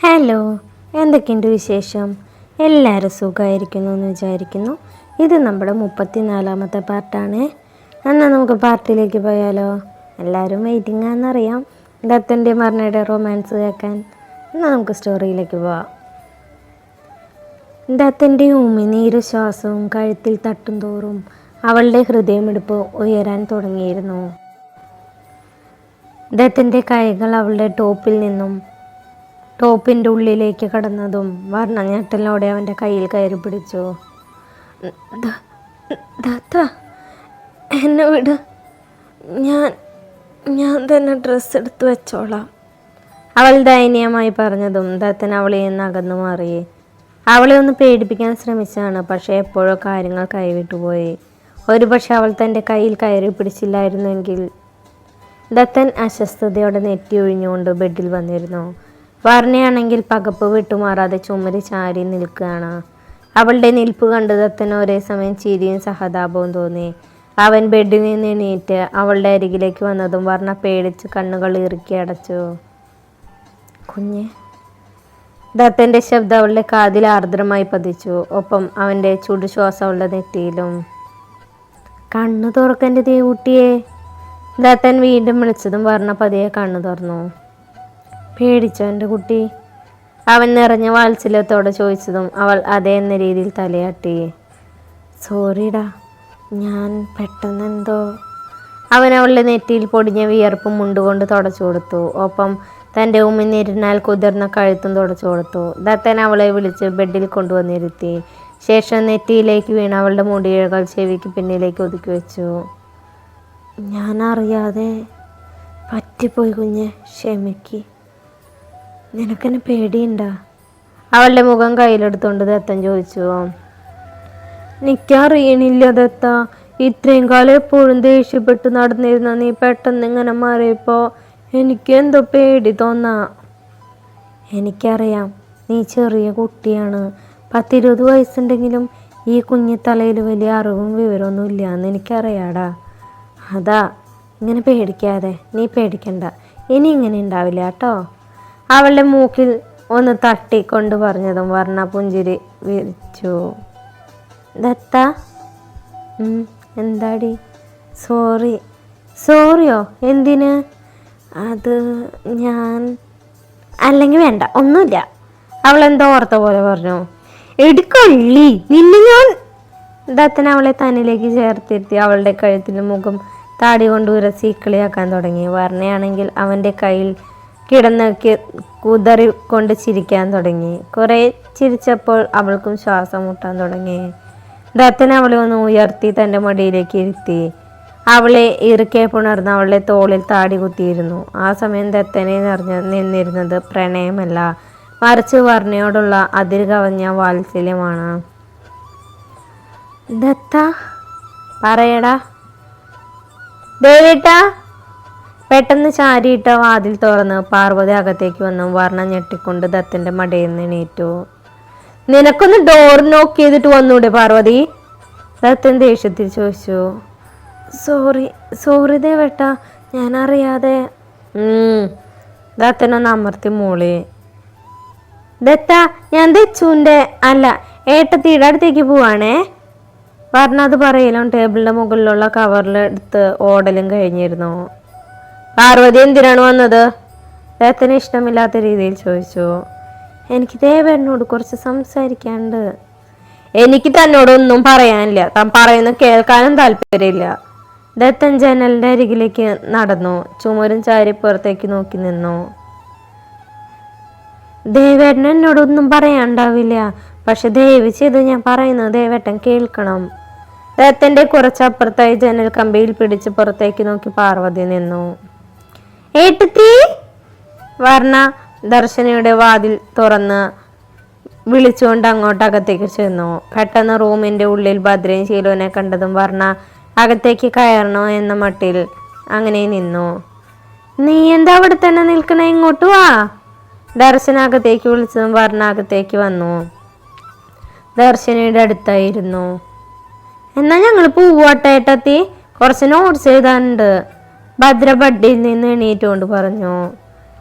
Hello, എന്തൊക്കെയുണ്ട് വിശേഷം? എല്ലാവരും സുഖമായിരിക്കുന്നു എന്ന് വിചാരിക്കുന്നു. ഇത് നമ്മുടെ 34ാമത്തെ പാർട്ടാണ്. എന്നാൽ നമുക്ക് പാർട്ടിയിലേക്ക് പോയാലോ? എല്ലാവരും വെയിറ്റിംഗ് ആണെന്നറിയാം ദത്തൻ്റെ മരണയുടെ റൊമാൻസ് കേൾക്കാൻ. എന്നാൽ നമുക്ക് സ്റ്റോറിയിലേക്ക് പോവാം. ദത്തൻ്റെ ഉമിനീര് ശ്വാസവും കഴുത്തിൽ തട്ടും തോറും അവളുടെ ഹൃദയമിടിപ്പ് ഉയരാൻ തുടങ്ങിയിരുന്നു. ദത്തൻ്റെ കൈകൾ അവളുടെ ടോപ്പിൻ്റെ ഉള്ളിലേക്ക് കടന്നതും വർണ്ണ ഞെട്ടലോടെ അവൻ്റെ കയ്യിൽ കയറി പിടിച്ചു. ദത്ത, എന്നെ വിട്, ഞാൻ തന്നെ ഡ്രസ്സ് എടുത്ത് വെച്ചോളാം, അവൾ ദയനീയമായി പറഞ്ഞതും ദത്തൻ അവളെ നിന്ന് അകന്നു മാറി. അവളെ ഒന്ന് പേടിപ്പിക്കാൻ ശ്രമിച്ചാണ്, പക്ഷേ എപ്പോഴോ കാര്യങ്ങൾ കൈവിട്ടുപോയി. ഒരുപക്ഷെ അവൾ തൻ്റെ കയ്യിൽ കയറി പിടിച്ചില്ലായിരുന്നെങ്കിൽ. ദത്തൻ അസ്വസ്ഥതയോടെ നെറ്റി ഒഴിഞ്ഞുകൊണ്ട് ബെഡിൽ വന്നിരുന്നു. വർണ്ണയാണെങ്കിൽ പകപ്പ് വിട്ടുമാറാതെ ചുമരി ചാരി നിൽക്കുകയാണ്. അവളുടെ നിൽപ്പ് കണ്ട് ദത്തന് ഒരേ സമയം ചിരിയും സഹതാപവും തോന്നി. അവൻ ബെഡിൽ നിന്ന് എണീറ്റ് അവളുടെ അരികിലേക്ക് വന്നതും വർണ്ണ പേടിച്ച് കണ്ണുകൾ ഇറുക്കി അടച്ചു. കുഞ്ഞ്, ദത്തൻ്റെ ശബ്ദം അവളുടെ കാതിൽ ആർദ്രമായി പതിച്ചു. ഒപ്പം അവൻ്റെ ചുടുശ്വാസം അവളുടെ നെറ്റിയിലും. കണ്ണു തുറക്കൻ്റെ ദേവുട്ടിയെ, ദത്തൻ വീണ്ടും വിളിച്ചതും വർണ്ണ പതിയെ കണ്ണു തുറന്നു. പേടിച്ചോ എൻ്റെ കുട്ടി? അവൻ നിറഞ്ഞ വാത്സല്യത്തോടെ ചോദിച്ചതും അവൾ അതേ എന്ന രീതിയിൽ തലയാട്ടി. സോറിടാ, ഞാൻ പെട്ടെന്നെന്തോ. അവൻ അവളുടെ നെറ്റിയിൽ പൊടിഞ്ഞ വിയർപ്പും മുണ്ടുകൊണ്ട് തുടച്ചു കൊടുത്തു. ഒപ്പം തൻ്റെ ഉമിനീരിനാൽ കുതിർന്ന കഴുത്തും തുടച്ചു കൊടുത്തു. ദത്തൻ അവളെ വിളിച്ച് ബെഡിൽ കൊണ്ടുവന്നിരുത്തി. ശേഷം നെറ്റിയിലേക്ക് വീണ് അവളുടെ മുടിയിഴകൾ ചെവിക്ക് പിന്നിലേക്ക് ഒതുക്കി വെച്ചു. ഞാൻ അറിയാതെ പറ്റിപ്പോയി കുഞ്ഞെ, ക്ഷമിക്ക്. നിനക്കെന്നെ പേടിയുണ്ടാ? അവളുടെ മുഖം കയ്യിലെടുത്തുകൊണ്ട് ദത്തൻ ചോദിച്ചു. എനിക്കറിയണില്ല ദത്ത, ഇത്രയും കാലം എപ്പോഴും ദേഷ്യപ്പെട്ട് നടന്നിരുന്ന നീ പെട്ടെന്ന് ഇങ്ങനെ മാറിയപ്പോൾ എനിക്കെന്തോ പേടി തോന്നാ. എനിക്കറിയാം, നീ ചെറിയ കുട്ടിയാണ്. 10-20 വയസ്സുണ്ടെങ്കിലും ഈ കുഞ്ഞി തലയിൽ വലിയ അറിവും വിവരമൊന്നും ഇല്ല എന്ന് എനിക്കറിയാടാ. അതാ ഇങ്ങനെ പേടിക്കാതെ. നീ പേടിക്കണ്ട, ഇനി ഇങ്ങനെ ഉണ്ടാവില്ല കേട്ടോ. അവളുടെ മൂക്കിൽ ഒന്ന് തട്ടിക്കൊണ്ട് പറഞ്ഞതും വർണ്ണ പുഞ്ചിരി വിരിച്ചു. ദത്ത, എന്താടി? സോറിയോ? എന്തിന്? അത് ഞാൻ അല്ലെങ്കിൽ വേണ്ട, ഒന്നുമില്ല, അവളെന്തോ ഓർത്ത പോലെ പറഞ്ഞു. എടുക്കള്ളി നിന്നെ ഞാൻ. ദത്തൻ അവളെ തന്നിലേക്ക് ചേർത്തിരുത്തി അവളുടെ കഴുത്തിൽ മുഖം താടി കൊണ്ട് ഉരസി കളിയാക്കാൻ തുടങ്ങി. വർണ്ണയാണെങ്കിൽ അവൻ്റെ കയ്യിൽ കിടന്ന് കുതറിക്കൊണ്ട് ചിരിക്കാൻ തുടങ്ങി. കുറേ ചിരിച്ചപ്പോൾ അവൾക്കും ശ്വാസം മുട്ടാൻ തുടങ്ങി. ദത്തൻ അവളെ ഒന്ന് ഉയർത്തി തൻ്റെ മടിയിലേക്ക് ഇരുത്തി. അവളെ ഇറുക്കെ പുണർന്ന് അവളുടെ തോളിൽ താടി കുത്തിയിരുന്നു. ആ സമയം ദത്തനെ നിന്നിരുന്നത് പ്രണയമല്ല, മറിച്ച് വർണ്ണയോടുള്ള അതിര് കവിഞ്ഞ വാത്സല്യമാണ്. ദത്ത, പറയടാ. ദേവേട്ടാ. പെട്ടെന്ന് ചാരിയിട്ട വാതിൽ തുറന്ന് പാർവതി അകത്തേക്ക് വന്നു. വർണ്ണ ഞെട്ടിക്കൊണ്ട് ദത്തൻ്റെ മടിയിൽ നിന്ന് എണീറ്റു. നിനക്കൊന്ന് ഡോർ നോക്ക് ചെയ്തിട്ട് വന്നൂടെ പാർവതി? ദത്തൻ ദേഷ്യത്തിൽ ചോദിച്ചു. സോറി ദേവേട്ടാ, ഞാൻ അറിയാതെ. ദത്തനൊന്ന് അമർത്തി മൂളി. ദത്ത, ഞാൻ ദച്ചുവിൻ്റെ അല്ല ഏട്ടത്തിയുടെ അടുത്തേക്ക് പോവാണേ. വർണ്ണ അത് പറയലും ടേബിളിൻ്റെ മുകളിലുള്ള കവറിൽ എടുത്ത് ഓടലും കഴിഞ്ഞിരുന്നു. പാർവതി എന്തിനാണ് വന്നത്? ദത്തന് ഇഷ്ടമില്ലാത്ത രീതിയിൽ ചോദിച്ചു. എനിക്ക് ദേവേട്ടനോട് കുറച്ച് സംസാരിക്കാനുണ്ട്. എനിക്ക് തന്നോടൊന്നും പറയാനില്ല, താൻ പറയുന്നത് കേൾക്കാനും താല്പര്യമില്ല. ദത്തൻ ജനലിൻ്റെ അരികിലേക്ക് നടന്നു. ചുമരും ചാരി പുറത്തേക്ക് നോക്കി നിന്നു. ദേവേട്ടൻ എന്നോടൊന്നും പറയാനുണ്ടാവില്ല, പക്ഷെ ദയവ് ചെയ്ത് ഞാൻ പറയുന്നത് ദേവേട്ടൻ കേൾക്കണം. ദത്തൻ്റെ കുറച്ചപ്പുറത്തായി ജനൽ കമ്പിയിൽ പിടിച്ച് പുറത്തേക്ക് നോക്കി പാർവതി നിന്നു. ഏട്ടത്തി. വർണ്ണ ദർശനയുടെ വാതിൽ തുറന്ന് വിളിച്ചുകൊണ്ട് അങ്ങോട്ടകത്തേക്ക് ചെന്നു. പെട്ടെന്ന് റൂമിൻ്റെ ഉള്ളിൽ ഭദ്രയും ശീലുവിനെ കണ്ടതും വർണ്ണ അകത്തേക്ക് കയറണോ എന്ന മട്ടിൽ അങ്ങനെ നിന്നു. നീ എന്താ അവിടെ തന്നെ നിൽക്കണേ? ഇങ്ങോട്ട് വാ. ദർശന അകത്തേക്ക് വിളിച്ചതും വർണ്ണ അകത്തേക്ക് വന്നു. ദർശനയുടെ അടുത്തായിരുന്നു. എന്നാ ഞങ്ങൾ പോവാട്ടെ ഏട്ടത്തി, കുറച്ച് നോട്ട്സ് എഴുതാനുണ്ട്, ഭദ്ര ബഡിൽ നിന്ന് എണീറ്റുകൊണ്ട് പറഞ്ഞു.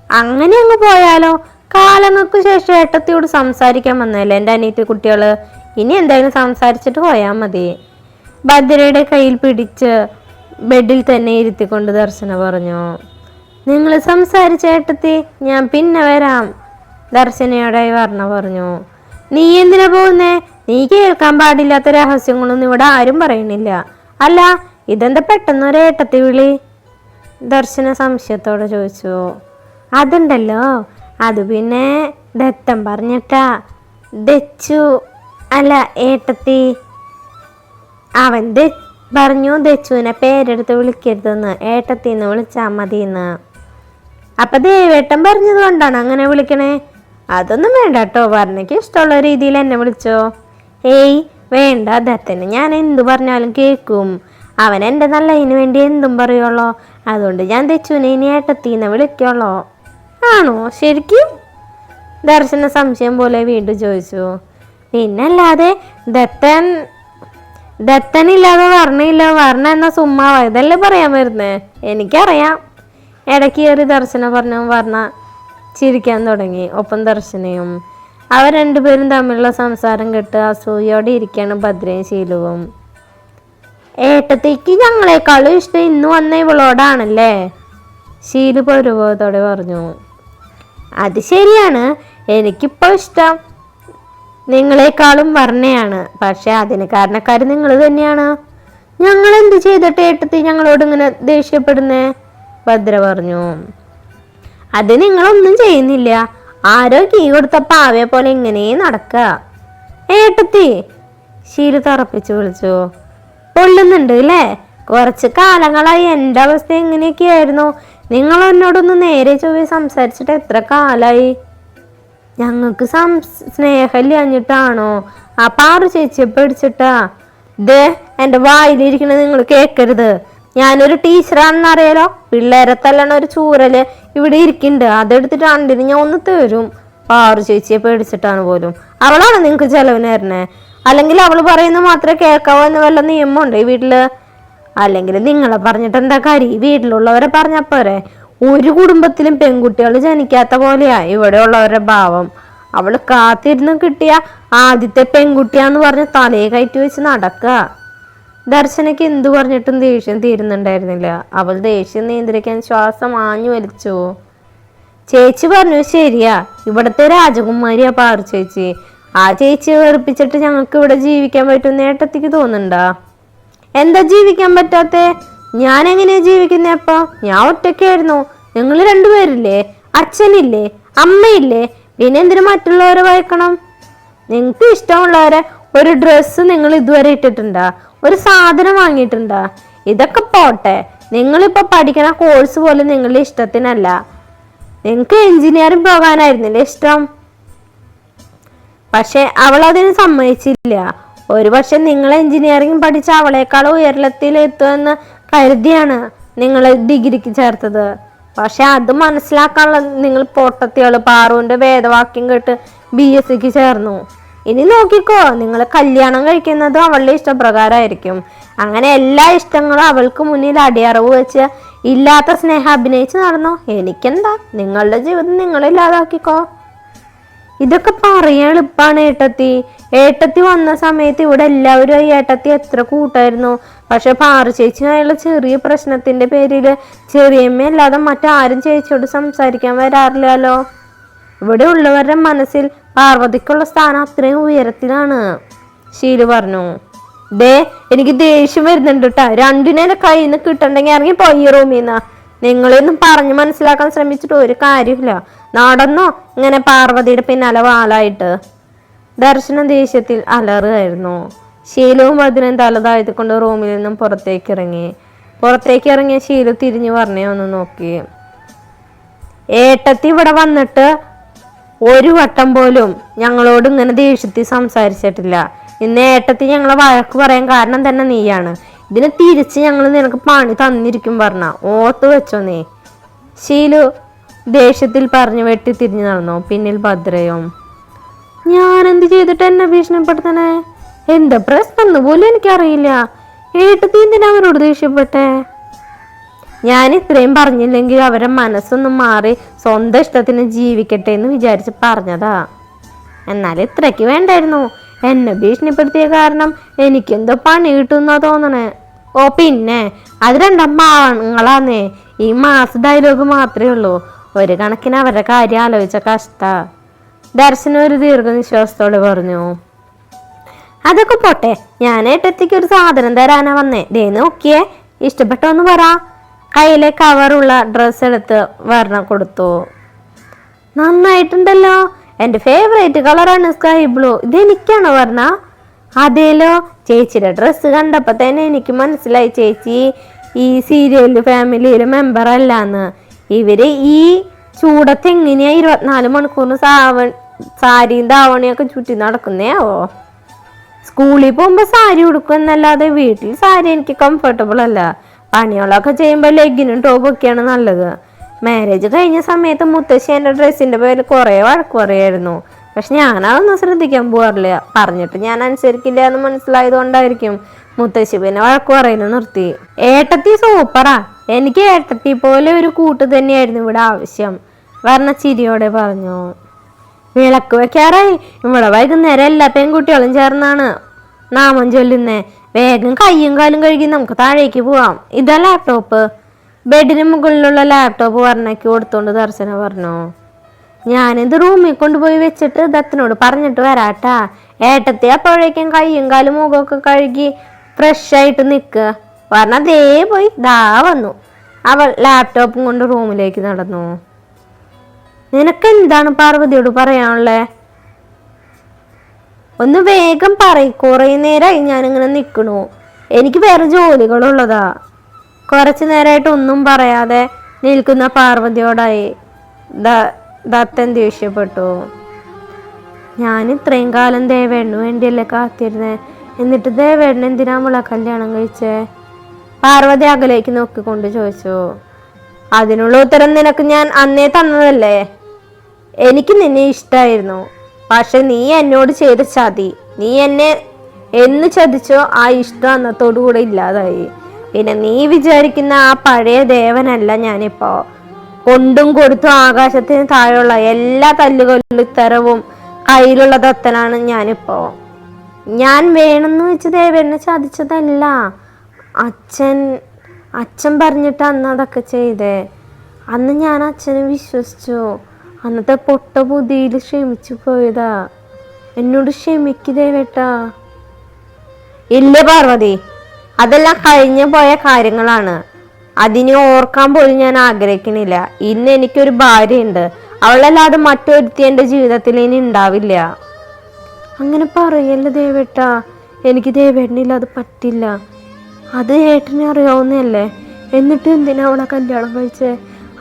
അങ്ങനെ അങ്ങ് പോയാലോ? കാലങ്ങൾക്ക് ശേഷം ഏട്ടത്തിയോട് സംസാരിക്കാൻ വന്നല്ലേ എൻ്റെ അനിയത്തി കുട്ടികള്, ഇനി എന്തായാലും സംസാരിച്ചിട്ട് പോയാൽ മതി. ഭദ്രയുടെ കയ്യിൽ പിടിച്ച് ബെഡിൽ തന്നെ ഇരുത്തിക്കൊണ്ട് ദർശന പറഞ്ഞു. നിങ്ങൾ സംസാരിച്ച ഏട്ടത്തി, ഞാൻ പിന്നെ വരാം, ദർശനയോടെ വർണ്ണ പറഞ്ഞു. നീ എന്തിനാ പോകുന്നേ? നീ കേൾക്കാൻ പാടില്ലാത്ത രഹസ്യങ്ങളൊന്നും ഇവിടെ ആരും പറയണില്ല. അല്ല, ഇതെന്താ പെട്ടെന്നൊരു ഏട്ടത്തി വിളി? ദർശന സംശയത്തോടെ ചോദിച്ചു. അതുണ്ടല്ലോ, അത് പിന്നെ ദത്തൻ പറഞ്ഞിട്ടാ. ദച്ചു അല്ല ഏട്ടത്തി, അവൻ പറഞ്ഞു ദച്ചുവിനെ പേരെടുത്ത് വിളിക്കരുതെന്ന്, ഏട്ടത്തിന്ന് വിളിച്ചാ മതിന്ന്. അപ്പൊ ദേവേട്ടൻ പറഞ്ഞത് കൊണ്ടാണ് അങ്ങനെ വിളിക്കണേ? അതൊന്നും വേണ്ട കേട്ടോ, വർണ്ണയ്ക്ക് ഇഷ്ടമുള്ള രീതിയിൽ എന്നെ വിളിച്ചോ. ഏയ് വേണ്ട, ദത്തന് ഞാൻ എന്തു പറഞ്ഞാലും കേൾക്കും. അവൻ എൻ്റെ നല്ലതിന് വേണ്ടി എന്തും പറയുള്ളോ, അതുകൊണ്ട് ഞാൻ ദച്ചുവിനെ ഇനി ഏട്ടത്തിന്ന് വിളിക്കുള്ളോ. ആണോ ശരിക്കും? ദർശന സംശയം പോലെ വീണ്ടും ചോദിച്ചു. പിന്നല്ലാതെ ദത്തനില്ലാതെ വർണ്ണയില്ല, വർണ്ണ എന്ന സുമ്മാവ, ഇതല്ലേ പറയാൻ വരുന്നേ? എനിക്കറിയാം, ഇടയ്ക്ക് കയറി ദർശന പറഞ്ഞു. വർണ്ണ ചിരിക്കാൻ തുടങ്ങി, ഒപ്പം ദർശനയും. അവർ രണ്ടുപേരും തമ്മിലുള്ള സംസാരം കേട്ട് അസൂയോടെ ഇരിക്കുകയാണ് ഭദ്രയും ശീലുവും. ഏട്ടത്തേക്ക് ഞങ്ങളെക്കാളും ഇഷ്ടം ഇന്ന് വന്ന ഇവളോടാണല്ലേ, ശീലു പരുവത്തോടെ പറഞ്ഞു. അത് ശരിയാണ്, എനിക്കിപ്പോൾ ഇഷ്ടം നിങ്ങളെക്കാളും വർണ്ണയാണ്. പക്ഷെ അതിന് കാരണക്കാർ നിങ്ങൾ തന്നെയാണ്. ഞങ്ങൾ എന്ത് ചെയ്തിട്ട് ഏട്ടത്തി ഞങ്ങളോട് ഇങ്ങനെ ദേഷ്യപ്പെടുന്നേ? ഭദ്ര പറഞ്ഞു. അത് നിങ്ങളൊന്നും ചെയ്യുന്നില്ല, ആരോ കീ കൊടുത്ത പാവയെ പോലെ ഇങ്ങനെ നടക്കുക. ഏട്ടത്തി, ശീലു തറപ്പിച്ചു വിളിച്ചു. പൊള്ളുന്നുണ്ട് അല്ലേ? കുറച്ച് കാലങ്ങളായി എൻ്റെ അവസ്ഥ എങ്ങനെയൊക്കെയായിരുന്നു. നിങ്ങൾ എന്നോടൊന്ന് നേരെ ചൊവ്വേ സംസാരിച്ചിട്ട് എത്ര കാലായി? ഞങ്ങൾക്ക് സ്നേഹമില്ലാഞ്ഞിട്ടാണോ? ആ പാറു ചേച്ചിയെ പേടിച്ചിട്ടാ? ദേ, എൻ്റെ വായിലിരിക്കണത് നിങ്ങൾ കേൾക്കരുത്. ഞാനൊരു ടീച്ചറാണെന്ന് അറിയാലോ. പിള്ളേരെ തല്ലണ ഒരു ചൂരല് ഇവിടെ ഇരിക്കുന്നുണ്ട്, അതെടുത്തിട്ട് രണ്ടിന് ഞാൻ ഒന്ന് തരും. പാറു ചേച്ചിയെ പേടിച്ചിട്ടാണ് പോലും. അവളാണ് നിങ്ങൾക്ക് ചെലവിന് തരണേ? അല്ലെങ്കിൽ അവൾ പറയുന്നത് മാത്രമേ കേൾക്കാവൂ എന്ന് വല്ല നിയമമുണ്ട് ഈ വീട്ടില്? അല്ലെങ്കിൽ നിങ്ങളെ പറഞ്ഞിട്ട് എന്താ കാര്യം? വീട്ടിലുള്ളവരെ പറഞ്ഞപ്പോരെ? ഒരു കുടുംബത്തിലും പെൺകുട്ടികൾ ജനിക്കാത്ത പോലെയാ ഇവിടെ ഉള്ളവരുടെ ഭാവം. അവള് കാത്തിരുന്ന് കിട്ടിയ ആദ്യത്തെ പെൺകുട്ടിയാന്ന് പറഞ്ഞ് തലയെ കയറ്റി വെച്ച് നടക്കുക. ദർശനയ്ക്ക് എന്തു പറഞ്ഞിട്ടും ദേഷ്യം തീരുന്നുണ്ടായിരുന്നില്ല. അവൾ ദേഷ്യം നിയന്ത്രിക്കാൻ ശ്വാസം ആഞ്ഞു വലിച്ചു. ചേച്ചി പറഞ്ഞു ശരിയാ, ഇവിടത്തെ രാജകുമാരിയാ പാറു ചേച്ചി. ആ ചേച്ചിയെ വെറുപ്പിച്ചിട്ട് ഞങ്ങൾക്ക് ഇവിടെ ജീവിക്കാൻ പറ്റുന്ന ഏട്ടത്തിക്ക് തോന്നുന്നുണ്ടാ? എന്താ ജീവിക്കാൻ പറ്റാത്തെ? ഞാൻ എങ്ങനെയാ ജീവിക്കുന്നേ? അപ്പൊ ഞാൻ ഒറ്റയ്ക്കായിരുന്നു, നിങ്ങൾ രണ്ടുപേരില്ലേ? അച്ഛനില്ലേ? അമ്മയില്ലേ? പിന്നെ എന്തിനു മറ്റുള്ളവരെ വായിക്കണം? നിങ്ങൾക്ക് ഇഷ്ടമുള്ളവരെ ഒരു ഡ്രസ്സ് നിങ്ങൾ ഇതുവരെ ഇട്ടിട്ടുണ്ടാ? ഒരു സാധനം വാങ്ങിയിട്ടുണ്ടാ? ഇതൊക്കെ പോട്ടെ, നിങ്ങളിപ്പോ പഠിക്കണ കോഴ്സ് പോലും നിങ്ങളുടെ ഇഷ്ടത്തിനല്ല. നിങ്ങൾക്ക് എഞ്ചിനീയറിംഗ് പോകാനായിരുന്നില്ലേ ഇഷ്ടം? പക്ഷെ അവൾ അതിന് സമ്മതിച്ചില്ല. ഒരു പക്ഷെ നിങ്ങൾ എഞ്ചിനീയറിംഗ് പഠിച്ച അവളെക്കാൾ ഉയരത്തിലെത്തുമെന്ന് കരുതിയാണ് നിങ്ങൾ ഡിഗ്രിക്ക് ചേർത്തത്. പക്ഷെ അത് മനസ്സിലാക്കാനുള്ള നിങ്ങൾ പൊട്ടത്തികള് പാറുവിന്റെ വേദവാക്യം കേട്ട് BSc ചേർന്നു. ഇനി നോക്കിക്കോ, നിങ്ങൾ കല്യാണം കഴിക്കുന്നത് അവളുടെ ഇഷ്ടപ്രകാരമായിരിക്കും. അങ്ങനെ എല്ലാ ഇഷ്ടങ്ങളും അവൾക്ക് മുന്നിൽ അടിയറവ് വെച്ച് ഇല്ലാത്ത സ്നേഹം അഭിനയിച്ച് നടന്നോ? എനിക്കെന്താ, നിങ്ങളുടെ ജീവിതം നിങ്ങളില്ലാതാക്കിക്കോ. ഇതൊക്കെ പറയാൻ എളുപ്പമാണ് ഏട്ടത്തി. ഏട്ടത്തി വന്ന സമയത്ത് ഇവിടെ എല്ലാവരും ഏട്ടത്തി എത്ര കൂട്ടായിരുന്നു. പക്ഷെ പാറു ചേച്ചിയായുള്ള ചെറിയ പ്രശ്നത്തിന്റെ പേരില് ചെറിയമ്മ അല്ലാതെ മറ്റാരും ചേച്ചിയോട് സംസാരിക്കാൻ വരാറില്ലല്ലോ. ഇവിടെ ഉള്ളവരുടെ മനസ്സിൽ പാർവതിക്കുള്ള സ്ഥാനം അത്രയും ഉയരത്തിലാണ്, ശീലു പറഞ്ഞു. ദേ, എനിക്ക് ദേഷ്യം വരുന്നുണ്ട് കേട്ടാ. രണ്ടിനെ കയ്യിൽ നിന്ന് കിട്ടണ്ടെങ്കിൽ ഇറങ്ങി പോയി റൂമിന്ന്. നിങ്ങളെയൊന്നും പറഞ്ഞു മനസ്സിലാക്കാൻ ശ്രമിച്ചിട്ട് ഒരു കാര്യമില്ല. നടന്നോ ഇങ്ങനെ പാർവതിയുടെ പിന്നാലെ വാലായിട്ട്? ദർശന ദേഷ്യത്തിൽ അലറുകയായിരുന്നു. ശീലവും ഭദ്രനും തലതാഴ്ത്തിക്കൊണ്ട് റൂമിൽ നിന്നും പുറത്തേക്ക് ഇറങ്ങിയ ശീലു തിരിഞ്ഞു പറഞ്ഞേ ഒന്ന് നോക്കി. ഏട്ടത്തി ഇവിടെ വന്നിട്ട് ഒരു വട്ടം പോലും ഞങ്ങളോട് ഇങ്ങനെ ദേഷ്യത്തിൽ സംസാരിച്ചിട്ടില്ല. ഇന്ന് ഏട്ടത്തി ഞങ്ങളെ വഴക്ക് പറയാൻ കാരണം തന്നെ നീയാണ്. ഇതിന് തിരിച്ച് ഞങ്ങൾ നിനക്ക് പണി തന്നിരിക്കും പറഞ്ഞ ഓർത്ത് വെച്ചോ നീ, ശീലു ദേഷ്യത്തിൽ പറഞ്ഞു വെട്ടി തിരിഞ്ഞു നടന്നു. പിന്നിൽ ഭദ്രയും. ഞാൻ എന്ത് ചെയ്തിട്ട് എന്നെ ഭീഷണിപ്പെടുത്തണേ? എന്താ പ്രശ്നം പോലും എനിക്കറിയില്ല. ഏട്ടത്തി എന്തിനാ അവരോട് ദേഷ്യപ്പെട്ടെ? ഞാൻ ഇത്രയും പറഞ്ഞില്ലെങ്കിൽ അവരുടെ മനസ്സൊന്നും മാറി സ്വന്തം ഇഷ്ടത്തിന് ജീവിക്കട്ടെ എന്ന് വിചാരിച്ച് പറഞ്ഞതാ. എന്നാൽ ഇത്രയ്ക്ക് വേണ്ടായിരുന്നു. എന്നെ ഭീഷണിപ്പെടുത്തിയ കാരണം എനിക്കെന്തോ പണി കിട്ടുന്നോ തോന്നണേ. ഓ പിന്നെ അത് രണ്ടമ്മാങ്ങളാന്നേ. ഈ മാസ് ഡയലോഗ് മാത്രമേ ഉള്ളൂ. ഒരു കണക്കിന് അവരുടെ കാര്യം ആലോചിച്ച കഷ്ടാ. ദർശനം ഒരു ദീർഘനിശ്വാസത്തോടെ പറഞ്ഞു. അതൊക്കെ പോട്ടെ, ഞാൻ ഏട്ടത്തിക്ക് ഒരു സാധനം തരാനാ വന്നേ. ദേ നോക്കിയേ, ഇഷ്ടപ്പെട്ടോന്ന് പറ. കയ്യിലെ കവറുള്ള ഡ്രസ്സ് എടുത്ത് വർണ്ണ കൊടുത്തു. നന്നായിട്ടുണ്ടല്ലോ, എൻ്റെ ഫേവറേറ്റ് കളറാണ് സ്കൈ ബ്ലൂ. ഇതെനിക്കാണോ വർണ്ണ? അതേലോ, ചേച്ചിയുടെ ഡ്രസ്സ് കണ്ടപ്പോൾ തന്നെ എനിക്ക് മനസ്സിലായി ചേച്ചി ഈ സീരിയൽ ഫാമിലിയിലെ മെമ്പർ അല്ലാന്ന്. ഇവര് ഈ ചൂടത്ത് എങ്ങനെയാ 24 മണിക്കൂറിന് സാരിയും ധാവണിയൊക്കെ ചുറ്റി നടക്കുന്നേവോ. സ്കൂളിൽ പോകുമ്പോൾ സാരി ഉടുക്കും എന്നല്ലാതെ വീട്ടിൽ സാരി എനിക്ക് കംഫർട്ടബിൾ അല്ല. പണികളൊക്കെ ചെയ്യുമ്പോൾ ലെഗിനും ടോപ്പൊക്കെയാണ് നല്ലത്. മാരേജ് കഴിഞ്ഞ സമയത്ത് മുത്തശ്ശി എൻ്റെ ഡ്രസ്സിൻ്റെ പേരിൽ കുറേ വഴക്ക് പറയായിരുന്നു. പക്ഷെ ഞാനതൊന്നും ശ്രദ്ധിക്കാൻ പോകാറില്ല. പറഞ്ഞിട്ട് ഞാൻ അനുസരിക്കില്ല എന്ന് മനസ്സിലായത് കൊണ്ടായിരിക്കും മുത്തശ്ശി പിന്നെ വഴക്ക് പറയുന്നത് നിർത്തി. ഏട്ടത്തി സൂപ്പറാ, എനിക്ക് ഏട്ടത്തി പോലെ ഒരു കൂട്ട് തന്നെയായിരുന്നു ഇവിടെ ആവശ്യം, വർണ്ണ ചിരിയോടെ പറഞ്ഞു. വിളക്ക് വെക്കാറായി. ഇവിടെ വൈകുന്നേരം എല്ലാ പെൺകുട്ടികളും ചേർന്നാണ് നാമം ചൊല്ലുന്നേ. വേഗം കയ്യും കാലും കഴുകി നമുക്ക് താഴേക്ക് പോവാം. ഇതാ ലാപ്ടോപ്പ്. ബെഡിന് മുകളിലുള്ള ലാപ്ടോപ്പ് വർണ്ണയ്ക്ക് കൊടുത്തോണ്ട് ദർശന പറഞ്ഞു. ഞാനിത് റൂമിൽ കൊണ്ടുപോയി വെച്ചിട്ട് ദത്തിനോട് പറഞ്ഞിട്ട് വരാട്ടാ. ഏട്ടത്തി അപ്പോഴേക്കും കയ്യും കാലും മുഖമൊക്കെ കഴുകി ഫ്രഷ് ആയിട്ട് നിൽക്കുക. വർണ്ണ ദേ പോയി ദാ വന്നു. അവൾ ലാപ്ടോപ്പും കൊണ്ട് റൂമിലേക്ക് നടന്നു. നിനക്ക് എന്താണ് പാർവതിയോട് പറയാനുള്ളേ? ഒന്ന് വേഗം പറയും. കുറേ നേരമായി ഞാനിങ്ങനെ നിൽക്കണു. എനിക്ക് വേറെ ജോലികളുള്ളതാ. കുറച്ചു നേരമായിട്ട് ഒന്നും പറയാതെ നിൽക്കുന്ന പാർവതിയോടായി ദത്തൻ ദേഷ്യപ്പെട്ടു. ഞാൻ ഇത്രയും കാലം ദേവേണ്ണു വേണ്ടിയല്ലേ കാത്തിരുന്നേ. എന്നിട്ട് ദേവേണ്ണ എന്തിനാ അവളെ കല്യാണം കഴിച്ചേ? പാർവതി അകലേക്ക് നോക്കിക്കൊണ്ട് ചോദിച്ചു. അതിനുള്ള ഉത്തരം നിനക്ക് ഞാൻ അന്നേ തന്നതല്ലേ. എനിക്ക് നിന്നെ ഇഷ്ടമായിരുന്നു. പക്ഷെ നീ എന്നോട് ചെയ്ത ചതി, നീ എന്നെ എന്ന് ചതിച്ചോ ആ ഇഷ്ടം അന്നത്തോടു കൂടെ ഇല്ലാതായി. പിന്നെ നീ വിചാരിക്കുന്ന ആ പഴയ ദേവനല്ല ഞാനിപ്പോ. കൊണ്ടും കൊടുത്തും ആകാശത്തിന് താഴെയുള്ള എല്ലാ തല്ലുകൊല്ലിത്തരവും കയ്യിലുള്ള ദത്തനാണ് ഞാനിപ്പോ. ഞാൻ വേണമെന്ന് വെച്ച് ദേവനെ ചതിച്ചതല്ല. അച്ഛൻ പറഞ്ഞിട്ട് അന്ന് അതൊക്കെ ചെയ്തേ. അന്ന് ഞാൻ അച്ഛനെ വിശ്വസിച്ചു. അന്നത്തെ പൊട്ട ബുദ്ധിയിൽ ക്ഷമിച്ചു പോയതാ. എന്നോട് ക്ഷമിക്ക് ദേവേട്ടാ. ഇല്ല പാർവതി, അതെല്ലാം കഴിഞ്ഞു പോയ കാര്യങ്ങളാണ്. അതിനെ ഓർക്കാൻ പോലും ഞാൻ ആഗ്രഹിക്കണില്ല. ഇന്ന് എനിക്കൊരു ഭാര്യയുണ്ട്. അവളല്ലാതെ മറ്റൊരുത്തി എൻ്റെ ജീവിതത്തിൽ ഇനി ഉണ്ടാവില്ല. അങ്ങനെ പറയല്ല ദേവേട്ടാ. എനിക്ക് ദേവേട്ടനില്ല, അത് പറ്റില്ല. അത് ഏട്ടനെ അറിയാവുന്നതല്ലേ. എന്നിട്ട് എന്തിനാ അവളെ കല്യാണം കഴിച്ചേ?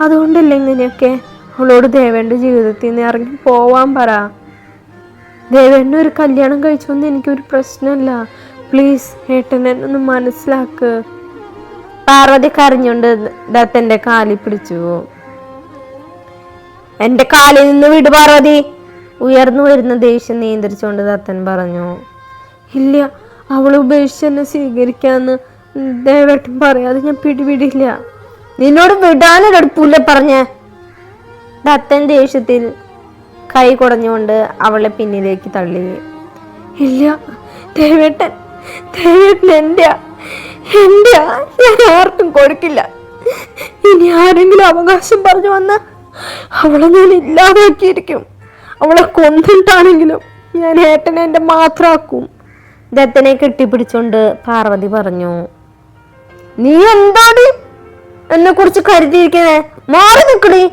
അതുകൊണ്ടല്ലേ ഇങ്ങനെയൊക്കെ. അവളോട് ദേവേൻ്റെ ജീവിതത്തിൽ നിന്ന് ഇറങ്ങി പോവാൻ പറ. ദേവേണ്ണ ഒരു കല്യാണം കഴിച്ചോന്ന് എനിക്കൊരു പ്രശ്നമല്ല. പ്ലീസ് ഏട്ടനെ ഒന്ന് മനസ്സിലാക്ക്. പാർവതി കരഞ്ഞുകൊണ്ട് ദത്തന്റെ കാലിൽ പിടിച്ചു. എന്റെ കാലിൽ നിന്ന് വിട് പാർവതി. ഉയർന്നു വരുന്ന ദേഷ്യം നിയന്ത്രിച്ചുകൊണ്ട് ദത്തൻ പറഞ്ഞു. ഇല്ല, അവൾ ഉപേക്ഷിച്ച് എന്നെ സ്വീകരിക്കാന്ന് ദേവേട്ടൻ പറയാതെ ഞാൻ പിടിവിടില്ല. നിന്നോട് വിടാനൊരടുപ്പില്ല പറഞ്ഞേ. ദത്തൻ ദേഷ്യത്തിൽ കൈ കുടഞ്ഞുകൊണ്ട് അവളെ പിന്നിലേക്ക് തള്ളി. ഇല്ല ദേവേട്ടൻ, ദേവേട്ടൻ എന്റെയാ, ഞാൻ ആർക്കും കൊടുക്കില്ല. ഇനി ആരെങ്കിലും അവകാശം പറഞ്ഞു വന്ന അവളെ ഞാൻ ഇല്ലാതാക്കിയിരിക്കും. അവളെ കൊന്നിട്ടാണെങ്കിലും ഞാൻ ഏട്ടനെ എന്റെ മാത്രമാക്കും. ദത്തനെ കെട്ടിപ്പിടിച്ചോണ്ട് പാർവതി പറഞ്ഞു. നീ എന്താണ് എന്നെ കുറിച്ച് കരുതിയിരിക്കുന്നേ? മാറി നിൽക്കണേ.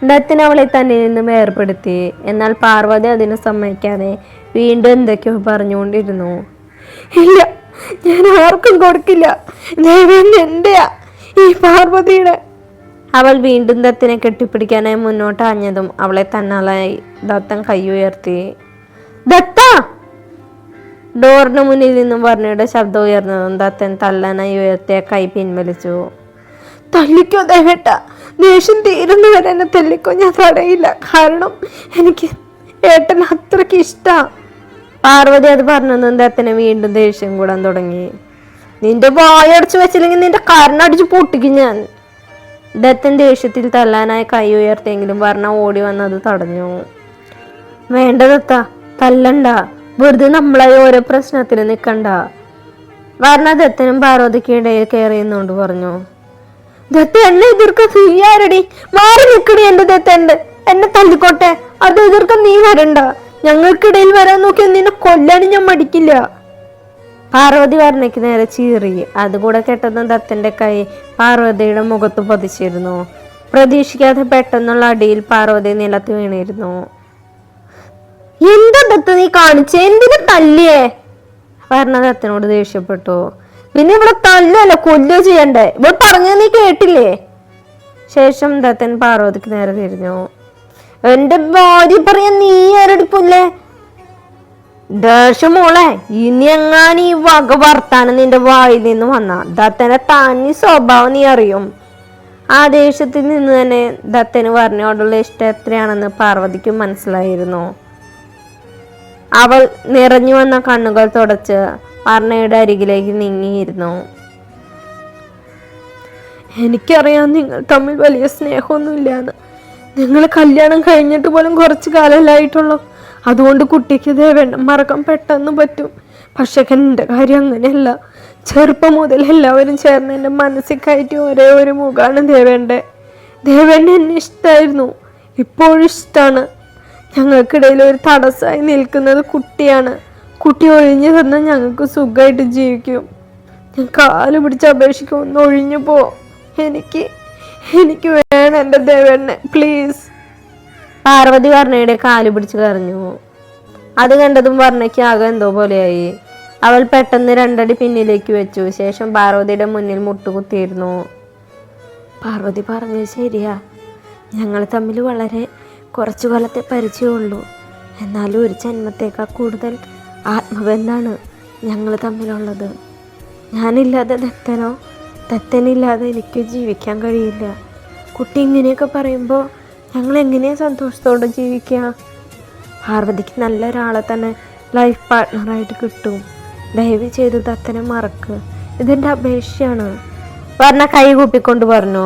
ദത്തൻ അവളെ തന്നെ നിന്നും ഏർപ്പെടുത്തി. എന്നാൽ പാർവതി അതിന് സമ്മതിക്കാതെ വീണ്ടും എന്തൊക്കെയോ പറഞ്ഞുകൊണ്ടിരുന്നു. ഇല്ല, ഞാൻ ആർക്കും കൊടുക്കില്ല. ദേവേണ്ണ എന്റെയാ, ഈ പാർവതിയുടെ. അവൾ വീണ്ടും ദത്തിനെ കെട്ടിപ്പിടിക്കാനായി മുന്നോട്ട് ആഞ്ഞതും അവളെ തന്നാലായി ദത്തൻ കൈ ഉയർത്തി. ദത്ത! ഡോറിന് മുന്നിൽ നിന്നും വർണ്ണയുടെ ശബ്ദം ഉയർന്നതും ദത്തൻ തള്ളനായി ഉയർത്തിയ കൈ പിൻവലിച്ചു. തല്ലിക്കോ ദേവേട്ട, ദേഷ്യം തീരുന്നവരെ എന്നെ തല്ലിക്കോ, ഞാൻ തടയില്ല. കാരണം എനിക്ക് ഏട്ടൻ അത്രയ്ക്ക് ഇഷ്ടാ. പാർവതി അത് പറഞ്ഞതും ദത്തനെ വീണ്ടും ദേഷ്യം കൂടാൻ തുടങ്ങി. നിന്റെ വായടച്ചു വെച്ചില്ലെങ്കിൽ നിന്റെ കരണടിച്ച് പൊട്ടിക്കും ഞാൻ. ദത്തൻ ദേഷ്യത്തിൽ തല്ലാനായി കൈ ഉയർത്തിയെങ്കിലും വർണ്ണ ഓടി വന്നത് തടഞ്ഞു. വേണ്ട ദത്ത, തല്ലണ്ട, വെറുതെ നമ്മളായി ഓരോ പ്രശ്നത്തിന് നിൽക്കണ്ട. വർണ്ണ ദത്തനും പാർവതിക്കും ഇടയിൽ കയറിയെന്നുകൊണ്ട് പറഞ്ഞു. ദത്ത എന്നെ എതിർക്കാൻ നീ ആരടി? മാറി നിൽക്കടി എന്റെ ദത്തണ്ട്, എന്നെ തല്ലിക്കോട്ടെ, അത് എതിർക്കാൻ നീ വരണ്ട. ഞങ്ങൾക്കിടയിൽ വരാൻ നോക്കി നിന്നെ കൊല്ലാനും ഞാൻ മടിക്കില്ല. പാർവതി വർണ്ണയ്ക്ക് നേരെ ചീറി. അതുകൂടെ കെട്ടുന്ന ദത്തന്റെ കൈ പാർവതിയുടെ മുഖത്ത് പതിച്ചിരുന്നു. പ്രതീക്ഷിക്കാതെ പെട്ടെന്നുള്ള അടിയിൽ പാർവതി നിലത്ത് വീണിരുന്നു. എന്താ ദത്ത നീ കാണിച്ചേ? എന്തിനു തല്ലിയേ? വർണ്ണ ദത്തനോട് ദേഷ്യപ്പെട്ടു. പിന്നെ ഇവിടെ തല്ലല്ല, കൊല്ലുക ചെയ്യണ്ടേ? ഇവിടെ പറഞ്ഞത് നീ കേട്ടില്ലേ? ശേഷം ദത്തൻ പാർവതിക്ക് നേരെ തിരിഞ്ഞു. എന്റെ ഭാര്യ പറയാൻ നീ ആരടിപ്പല്ലേ? ദേഷ്യമോളെ, ഇനി എങ്ങാനും ഈ വക വർത്താനം നിന്റെ വായിൽ നിന്ന് വന്ന ദത്തന്റെ തനി സ്വഭാവം നീ അറിയും. ആ ദേഷ്യത്തിൽ നിന്ന് തന്നെ ദത്തന് വർണ്ണയോടുള്ള ഇഷ്ടം എത്രയാണെന്ന് പാർവതിക്കും മനസ്സിലായിരുന്നു. അവൾ നിറഞ്ഞു വന്ന കണ്ണുകൾ തുടച്ച് വർണ്ണയുടെ അരികിലേക്ക് നീങ്ങിയിരുന്നു. എനിക്കറിയാം നിങ്ങൾ തമ്മിൽ വലിയ സ്നേഹമൊന്നുമില്ലാന്ന്. നിങ്ങൾ കല്യാണം കഴിഞ്ഞിട്ട് പോലും കുറച്ചു കാലമായിട്ടുള്ളൂ. അതുകൊണ്ട് കുട്ടിക്ക് ദേവേണ്ട മറക്കാൻ പെട്ടെന്ന് പറ്റും. പക്ഷെ എൻ്റെ കാര്യം അങ്ങനെയല്ല. ചെറുപ്പം മുതൽ എല്ലാവരും ചേർന്ന് എൻ്റെ മനസ്സിൽ കയറ്റി ഒരേ ഒരു മുഖമാണ് ദേവേണ്ട. ദേവേണ്ട എന്നെ ഇഷ്ടമായിരുന്നു, ഇപ്പോഴും ഇഷ്ടമാണ്. ഞങ്ങൾക്കിടയിൽ ഒരു തടസ്സമായി നിൽക്കുന്നത് കുട്ടിയാണ്. കുട്ടി ഒഴിഞ്ഞു തന്നാൽ ഞങ്ങൾക്ക് സുഖമായിട്ട് ജീവിക്കും. ഞാൻ കാല് പിടിച്ച് അപേക്ഷിക്കും, ഒന്ന് ഒഴിഞ്ഞു പോ. എനിക്ക് വേണം എൻ്റെ ദേവേണ്ണെ, പ്ലീസ്. പാർവതി വർണ്ണയുടെ കാല് പിടിച്ച് കരഞ്ഞു. അത് കണ്ടതും വർണ്ണയ്ക്ക് ആകെ എന്തോ പോലെയായി. അവൾ പെട്ടെന്ന് രണ്ടടി പിന്നിലേക്ക് വെച്ചു. ശേഷം പാർവതിയുടെ മുന്നിൽ മുട്ടുകുത്തിയിരുന്നു. പാർവതി പറഞ്ഞത് ശരിയാ, ഞങ്ങൾ തമ്മിൽ വളരെ കുറച്ചു കാലത്തെ പരിചയമുള്ളൂ. എന്നാലും ഒരു ജന്മത്തേക്കാൾ കൂടുതൽ ആത്മബന്ധമാണ് ഞങ്ങൾ തമ്മിലുള്ളത്. ഞാനില്ലാതെ ദത്തനോ, ദത്തനില്ലാതെ എനിക്ക് ജീവിക്കാൻ കഴിയില്ല. കുട്ടി ഇങ്ങനെയൊക്കെ പറയുമ്പോൾ ഞങ്ങൾ എങ്ങനെയാണ് സന്തോഷത്തോടെ ജീവിക്കുക? പാർവതിക്ക് നല്ലൊരാളെ തന്നെ ലൈഫ് പാർട്ട്ണറായിട്ട് കിട്ടും. ദയവ് ചെയ്ത് ദത്തനെ മറക്ക്, ഇതെൻ്റെ അപേക്ഷയാണ്. വർണ്ണ കൈ കൂപ്പിക്കൊണ്ട് പറഞ്ഞു.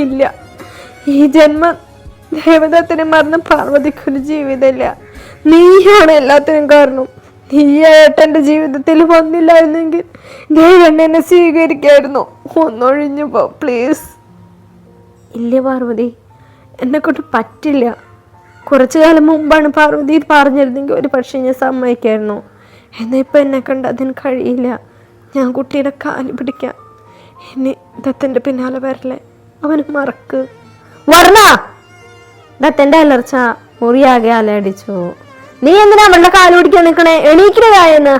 ഇല്ല, ഈ ജന്മം ദേവദത്തനെ മറന്ന് പാർവതിക്കൊരു ജീവിതമില്ല. നീയാണ് എല്ലാത്തിനും കാരണം. നീയായിട്ട് എൻ്റെ ജീവിതത്തിൽ വന്നില്ലായിരുന്നെങ്കിൽ ദേവൻ എന്നെ സ്വീകരിക്കായിരുന്നു. ഒന്നൊഴിഞ്ഞു പോ പ്ലീസ്. ഇല്ല പാർവതി, എന്നെ കൊണ്ട് പറ്റില്ല. കുറച്ചു കാലം മുമ്പാണ് പാർവതി പറഞ്ഞിരുന്നെങ്കിൽ ഒരു പക്ഷേ ഞാൻ സമ്മതിക്കായിരുന്നു. എന്നാൽ ഇപ്പം എന്നെ കണ്ട് അതിന് കഴിയില്ല. ഞാൻ കുട്ടിയുടെ കാല് പിടിക്കാം. ഇനി ദത്തൻ്റെ പിന്നാലെ വരല്ലേ, അവന് മറക്ക്. വർണ്ണ! ദത്തൻ്റെ അലർച്ച മുറിയാകെ അലയടിച്ചു. നീ എന്തിനാ അവളുടെ കാല് പിടിക്കാൻ നിൽക്കണേ? എണീക്കുന്നതായെന്ന്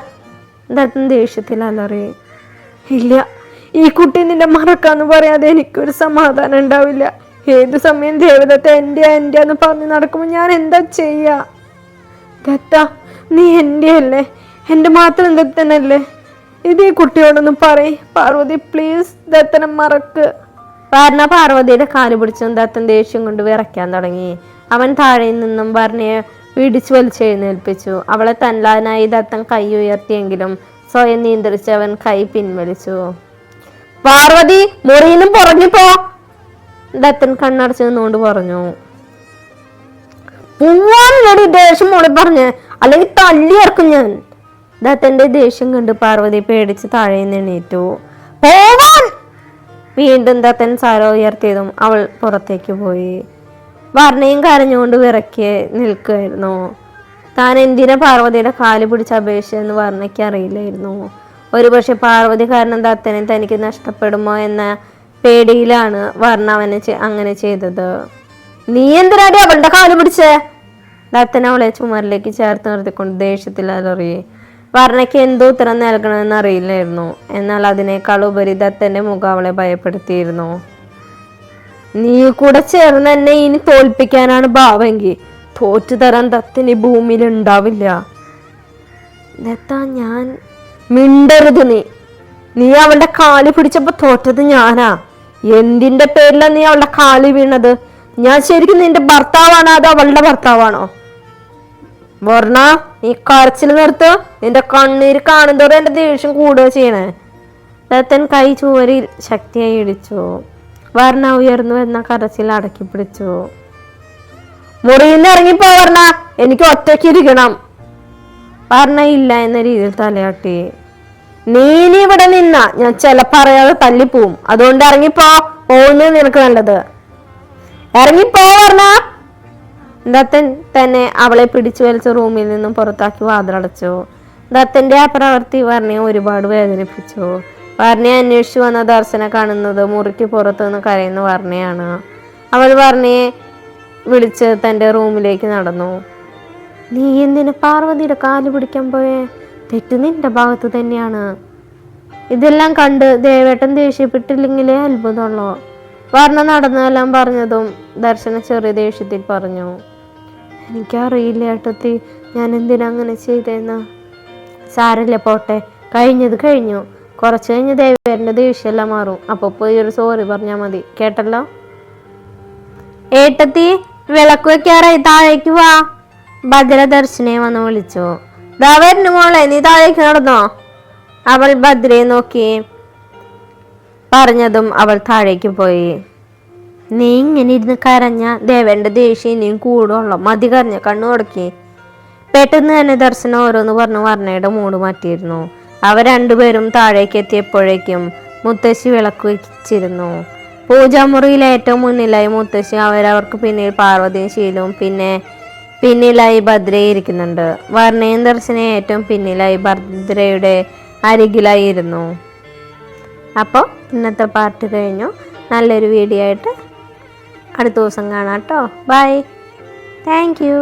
ദത്തൻ ദേഷ്യത്തിൽ അലറി. ഇല്ല, ഈ കുട്ടി നിന്നെ മറക്കാന്ന് പറയാതെ എനിക്കൊരു സമാധാനം ഉണ്ടാവില്ല. ഏത് സമയം ദേവദത്ത എൻ്റെ എന്ന് പറഞ്ഞ് നടക്കുമ്പോൾ ഞാൻ എന്താ ചെയ്യാ? ദത്ത, നീ എൻ്റെ അല്ലേ? എൻ്റെ മാത്രം ദത്തനല്ലേ? ഇതേ കുട്ടിയോടൊന്നും പറയ് പാർവതി, പ്ലീസ്. ദത്തനെ മറക്ക്. വർണ്ണ പാർവതിയുടെ കാല് പിടിച്ചും ദത്തൻ ദേഷ്യം കൊണ്ട് വിറയ്ക്കാൻ തുടങ്ങി. അവൻ താഴെ നിന്നും വർണ്ണയെ പിടിച്ചു വലിച്ചെഴുന്നേൽപ്പിച്ചു. അവളെ തല്ലാനായി ദത്തൻ കൈ ഉയർത്തിയെങ്കിലും സ്വയം നിയന്ത്രിച്ച് അവൻ കൈ പിൻവലിച്ചു. പാർവതി, മുറിയിലും പുറഞ്ഞു പോ, ദത്തൻ കണ്ണടച്ചു നിന്നുകൊണ്ട് പറഞ്ഞു. പോവാനടി ദേഷ്യം മോളി പറഞ്ഞ്, അല്ലെങ്കിൽ തല്ലി ഇറക്കും ഞാൻ. ദത്തന്റെ ദേഷ്യം കണ്ട് പാർവതി പേടിച്ച് താഴെ എണീറ്റു. പോവാൻ! വീണ്ടും ദത്തൻ സാര ഉയർത്തിയതും അവൾ പുറത്തേക്ക് പോയി. വർണ്ണയും കരഞ്ഞുകൊണ്ട് വിറക്കി നിൽക്കുകയായിരുന്നു. താൻ എന്തിനാ പാർവതിയുടെ കാല് പിടിച്ച് അപേക്ഷിച്ചെന്ന് വർണ്ണയ്ക്ക് അറിയില്ലായിരുന്നു. ഒരുപക്ഷെ പാർവതി കാരണം ദത്തനെ തനിക്ക് നഷ്ടപ്പെടുമോ എന്ന പേടിയിലാണ് വർണ്ണ അവനെ അങ്ങനെ ചെയ്തത്. നീ എന്തിനാടി അവളുടെ കാല് പിടിച്ചേ? ദത്തൻ അവളെ ചുമരിലേക്ക് ചേർത്ത് നിർത്തിക്കൊണ്ട് ദേഷ്യത്തിൽ അലറി. വർണ്ണയ്ക്ക് എന്തോ ഉത്തരം നൽകണമെന്ന് അറിയില്ലായിരുന്നു. എന്നാൽ അതിനേക്കാൾ ഉപരി ദത്തന്റെ മുഖം അവളെ ഭയപ്പെടുത്തിയിരുന്നു. നീ കൂടെ ചേർന്ന് എന്നെ ഇനി തോൽപ്പിക്കാനാണ് ഭാവമെങ്കിൽ തോറ്റു തരാൻ ദത്തൻ ഈ ഭൂമിയിൽ ഉണ്ടാവില്ല. ദത്ത, ഞാൻ മിണ്ടരുത്. നീ അവളുടെ കാല് പിടിച്ചപ്പോ തോറ്റത് ഞാനാ. എന്തിന്റെ പേരിലാണ് നീ അവളുടെ കാല് വീണത്? ഞാൻ ശരിക്കും നിന്റെ ഭർത്താവാണോ അതോ അവളുടെ ഭർത്താവാണോ? വർണ്ണ, നീ കരച്ചിൽ നിർത്ത്. നിന്റെ കണ്ണീര് കാണുന്തോറും എന്റെ ദേഷ്യം കൂടുക ചെയ്യണേ. ദത്തൻ കൈ ചുവരിൽ ശക്തിയായി ഇടിച്ചു. വർണ്ണ ഉയർന്നു എന്ന കരച്ചിൽ അടക്കി പിടിച്ചു. മുറിയിന്ന് ഇറങ്ങിപ്പോ വർണ്ണ, എനിക്ക് ഒറ്റയ്ക്ക് ഇരിക്കണം. വർണ്ണ ഇല്ല എന്ന രീതിയിൽ തലയാട്ടി. നീ ഇനി ഇവിടെ നിന്ന ഞാൻ ചിലപ്പോ അറിയാതെ തല്ലിപ്പോവും, അതുകൊണ്ട് ഇറങ്ങിപ്പോ. പോകുന്നത് നിനക്ക് നല്ലത്. ഇറങ്ങിപ്പോ വർണ്ണ. ദത്തൻ തന്നെ അവളെ പിടിച്ചു വലിച്ച റൂമിൽ നിന്നും പുറത്താക്കി വാതിലടച്ചു. ദത്തന്റെ ആ പ്രവൃത്തി വർണ്ണയെ ഒരുപാട് വേദനിപ്പിച്ചു. വർണ്ണയെ അന്വേഷിച്ചു വന്ന ദർശന കാണുന്നത് മുറിക്ക് പുറത്തു നിന്ന് കരയുന്ന വർണ്ണയാണ്. അവൾ വർണ്ണയെ വിളിച്ച് തന്റെ റൂമിലേക്ക് നടന്നു. നീ എന്തിനു പാർവതിയുടെ കാല് പിടിക്കാൻ പോയേ? തെറ്റ് നിന്റെ ഭാഗത്ത് തന്നെയാണ്. ഇതെല്ലാം കണ്ട് ദേവേട്ടൻ ദേഷ്യപ്പെട്ടില്ലെങ്കിലേ അത്ഭുതമുള്ളൂ. വർണ്ണ നടന്നതെല്ലാം പറഞ്ഞതും ദർശന ചെറിയ ദേഷ്യത്തിൽ പറഞ്ഞു. എനിക്കറിയില്ല ഏട്ടത്തി, ഞാൻ എന്തിനാ അങ്ങനെ ചെയ്തേന്ന്. സാരല്ല, പോട്ടെ, കഴിഞ്ഞത് കഴിഞ്ഞു. കുറച്ച് കഴിഞ്ഞ് ദേവേട്ടൻ്റെ ദേഷ്യമെല്ലാം മാറും. അപ്പൊ പോയി ഒരു സോറി പറഞ്ഞാൽ മതി, കേട്ടല്ലോ. ഏട്ടത്തി, വിളക്ക് വെക്കാറായി, താഴേക്ക് വാ. ഭദ്ര ദർശനെ വന്ന് വിളിച്ചു. ദാ വരുന്നു മോളെ, നീ താഴേക്ക് നടന്നോ. അവൾ ഭദ്രയെ നോക്കി പറഞ്ഞതും അവൾ താഴേക്ക് പോയി. നീ ഇങ്ങനെ ഇരുന്ന് കരഞ്ഞ ദേവന്റെ ദേഷ്യം ഇനിയും കൂടുള്ളൂ. മതി കരഞ്ഞ, കണ്ണു കൊടുക്കി. പെട്ടെന്ന് തന്നെ ദർശനം ഓരോന്ന് പറഞ്ഞു വർണ്ണയുടെ മൂട് മാറ്റിയിരുന്നു. അവർ രണ്ടുപേരും താഴേക്ക് എത്തിയപ്പോഴേക്കും മുത്തശ്ശി വിളക്ക് വെച്ചിരുന്നു. പൂജാമുറിയിൽ ഏറ്റവും മുന്നിലായി മുത്തശ്ശി, അവർക്ക് പിന്നിൽ പാർവതിയും ശീലവും, പിന്നെ പിന്നിലായി ഭദ്രയെ ഇരിക്കുന്നുണ്ട്. വർണ്ണയും ദർശനയും ഏറ്റവും പിന്നിലായി ഭദ്രയുടെ അരികിലായി ഇരുന്നു. അപ്പോൾ ഇന്നത്തെ പാർട്ട് കഴിഞ്ഞു. നല്ലൊരു വീഡിയോ ആയിട്ട് അടുത്ത ദിവസം കാണാം കേട്ടോ. ബൈ. Thank you.